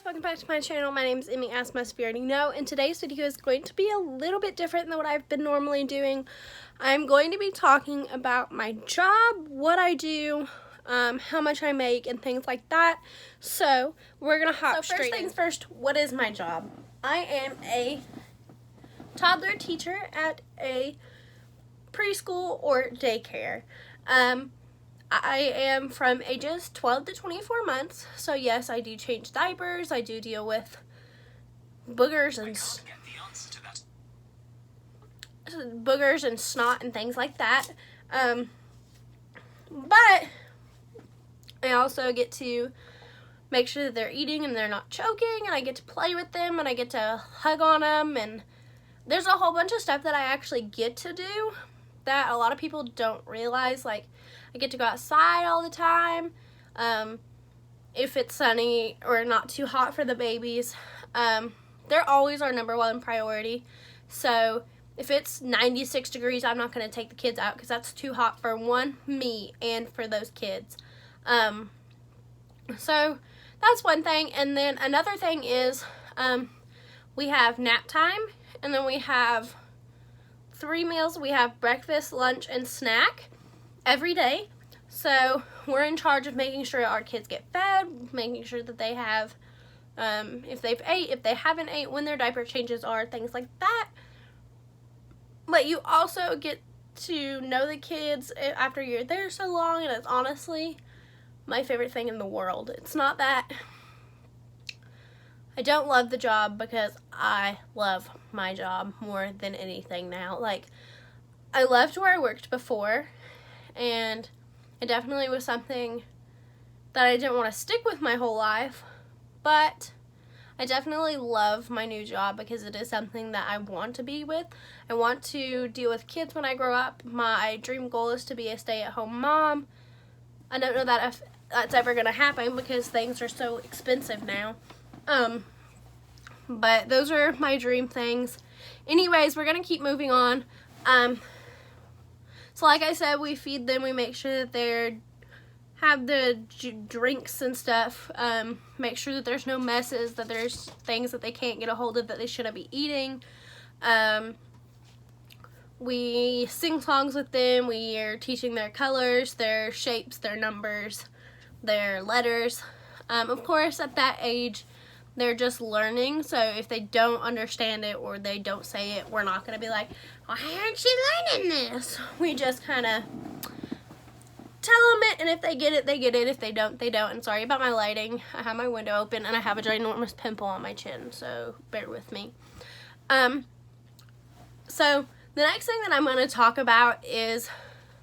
welcome back to my channel. My name is Emmy, as most of you already know, and today's video is going to be a little bit different than what I've been normally doing. I'm going to be talking about my job, what I do, how much I make, and things like that. So we're gonna hop straight in. First things first, what is my job? I am a toddler teacher at a preschool or daycare. I am from ages 12 to 24 months, so yes, I do change diapers, I do deal with boogers and snot and things like that, but I also get to make sure that they're eating and they're not choking, and I get to play with them, and I get to hug on them, and there's a whole bunch of stuff that I actually get to do that a lot of people don't realize. Like, I get to go outside all the time, if it's sunny or not too hot for the babies. They're always our #1 priority, so if it's 96 degrees, I'm not going to take the kids out because that's too hot for me and for those kids. So that's one thing. And then another thing is we have nap time, and then we have 3 meals. We have breakfast, lunch, and snack every day. So we're in charge of making sure our kids get fed, making sure that they have, if they've ate, if they haven't ate, when their diaper changes are, things like that. But you also get to know the kids after you're there so long, and it's honestly my favorite thing in the world. It's not that I don't love the job, because I love my job more than anything now. Like, I loved where I worked before, and it definitely was something that I didn't want to stick with my whole life, but I definitely love my new job because it is something that I want to be with. I want to deal with kids when I grow up. My dream goal is to be a stay-at-home mom. I don't know that if that's ever going to happen because things are so expensive now. But those are my dream things. Anyways, we're going to keep moving on. So like I said, we feed them, we make sure that they have the drinks and stuff, make sure that there's no messes, that there's things that they can't get a hold of that they shouldn't be eating. We sing songs with them, we are teaching their colors, their shapes, their numbers, their letters. Of course, at that age, they're just learning, so if they don't understand it or they don't say it, we're not going to be like, why aren't you learning this? We just kind of tell them it, and if they get it, they get it. If they don't, they don't. And sorry about my lighting. I have my window open, and I have a ginormous pimple on my chin, so bear with me. So the next thing that I'm going to talk about is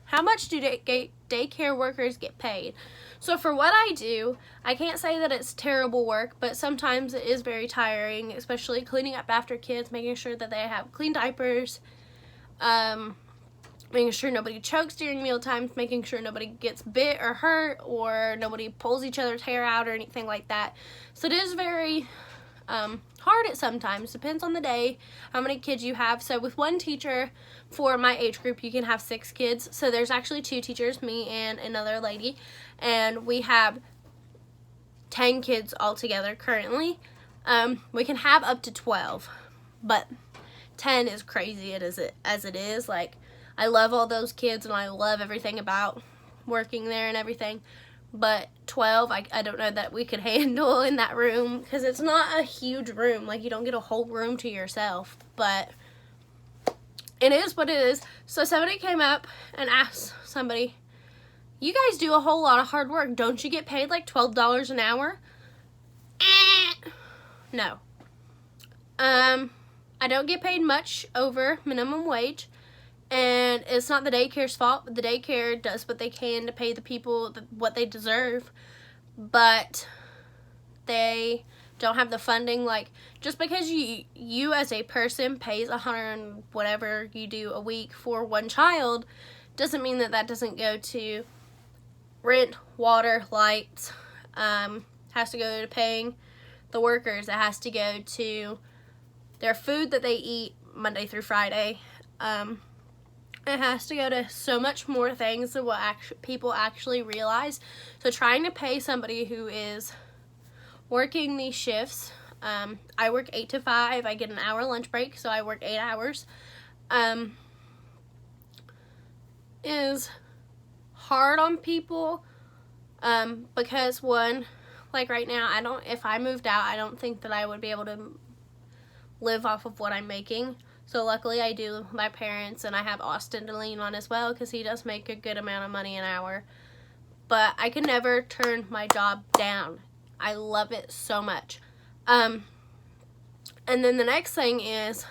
how much do daycare workers get paid. So for what I do, I can't say that it's terrible work, but sometimes it is very tiring, especially cleaning up after kids, making sure that they have clean diapers, making sure nobody chokes during meal times, making sure nobody gets bit or hurt, or nobody pulls each other's hair out or anything like that. So it is very hard at sometimes. Depends on the day, how many kids you have. So with one teacher for my age group, you can have 6 kids. So there's actually 2 teachers, me and another lady, and we have 10 kids altogether currently. We can have up to 12, but 10 is crazy as it is. Like, I love all those kids, and I love everything about working there and everything. But 12, I don't know that we could handle in that room, because it's not a huge room. Like, you don't get a whole room to yourself, but it is what it is. So somebody came up and asked somebody, you guys do a whole lot of hard work. Don't you get paid like $12 an hour? No. I don't get paid much over minimum wage. And it's not the daycare's fault, but the daycare does what they can to pay the people what they deserve. But they don't have the funding. Like, just because you as a person pays $100 whatever you do a week for one child, doesn't mean that that doesn't go to rent, water, lights. Has to go to paying the workers. It has to go to their food that they eat Monday through Friday. It has to go to so much more things than what people actually realize. So trying to pay somebody who is working these shifts, I work 8 to 5. I get an hour lunch break, so I work 8 hours. Is hard on people because one, like right now, if I moved out, I don't think that I would be able to live off of what I'm making. So luckily I do with my parents, and I have Austin to lean on as well because he does make a good amount of money an hour. But I can never turn my job down. I love it so much. And then the next thing is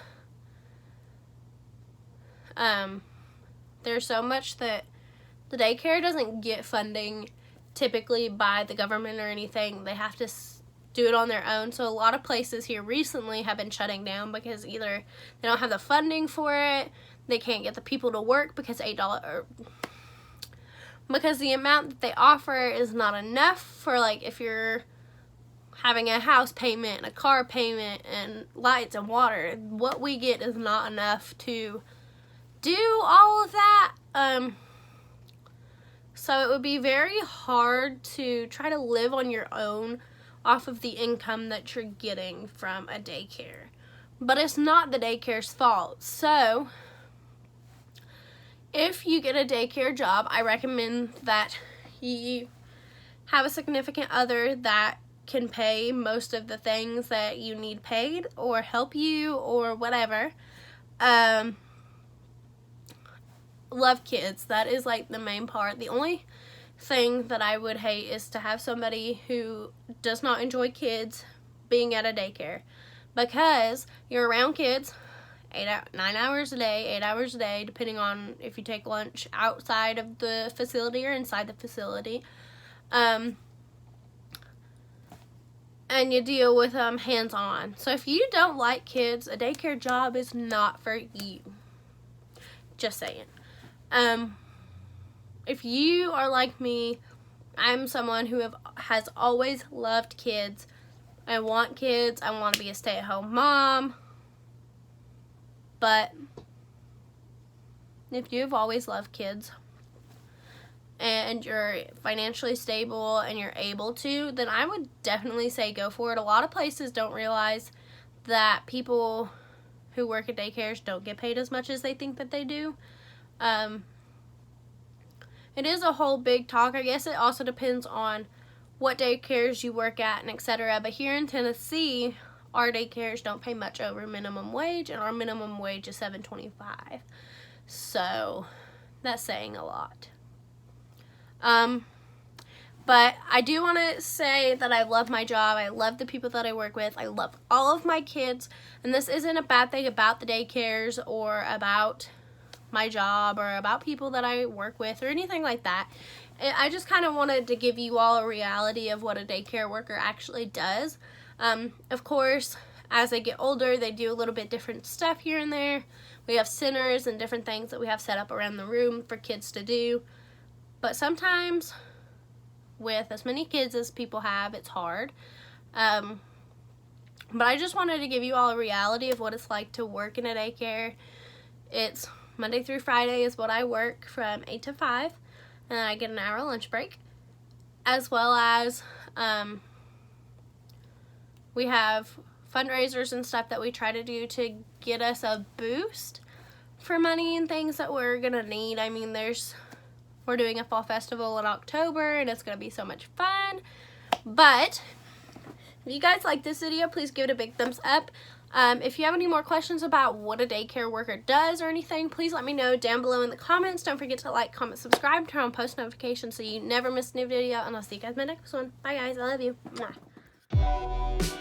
there's so much that the daycare doesn't get funding typically by the government or anything. They have to do it on their own. So a lot of places here recently have been shutting down because either they don't have the funding for it, they can't get the people to work because because the amount that they offer is not enough for, like, if you're having a house payment and a car payment and lights and water, what we get is not enough to do all of that. So it would be very hard to try to live on your own off of the income that you're getting from a daycare. But it's not the daycare's fault. So if you get a daycare job, I recommend that you have a significant other that can pay most of the things that you need paid or help you or whatever. Love kids. That is like the main part. The only thing that I would hate is to have somebody who does not enjoy kids being at a daycare, because you're around kids 9 hours a day, 8 hours a day, depending on if you take lunch outside of the facility or inside the facility. And you deal with them hands-on. So if you don't like kids, a daycare job is not for you. Just saying. If you are like me, I'm someone who has always loved kids. I want kids. I want to be a stay-at-home mom. But if you've always loved kids and you're financially stable and you're able to, then I would definitely say go for it. A lot of places don't realize that people who work at daycares don't get paid as much as they think that they do. It is a whole big talk. I guess it also depends on what daycares you work at and etc. But here in Tennessee, our daycares don't pay much over minimum wage, and our minimum wage is $7.25. So that's saying a lot. But I do want to say that I love my job. I love the people that I work with. I love all of my kids. And this isn't a bad thing about the daycares or about my job or about people that I work with or anything like that. I just kind of wanted to give you all a reality of what a daycare worker actually does. Of course, as they get older, they do a little bit different stuff here and there. We have centers and different things that we have set up around the room for kids to do. But sometimes, with as many kids as people have, it's hard. But I just wanted to give you all a reality of what it's like to work in a daycare. It's Monday through Friday is what I work from 8 to 5, and then I get an hour lunch break. As well as we have fundraisers and stuff that we try to do to get us a boost for money and things that we're going to need. I mean, we're doing a fall festival in October, and it's going to be so much fun. But if you guys like this video, please give it a big thumbs up. If you have any more questions about what a daycare worker does or anything, please let me know down below in the comments. Don't forget to like, comment, subscribe, turn on post notifications so you never miss a new video, and I'll see you guys in my next one. Bye guys, I love you. Mwah.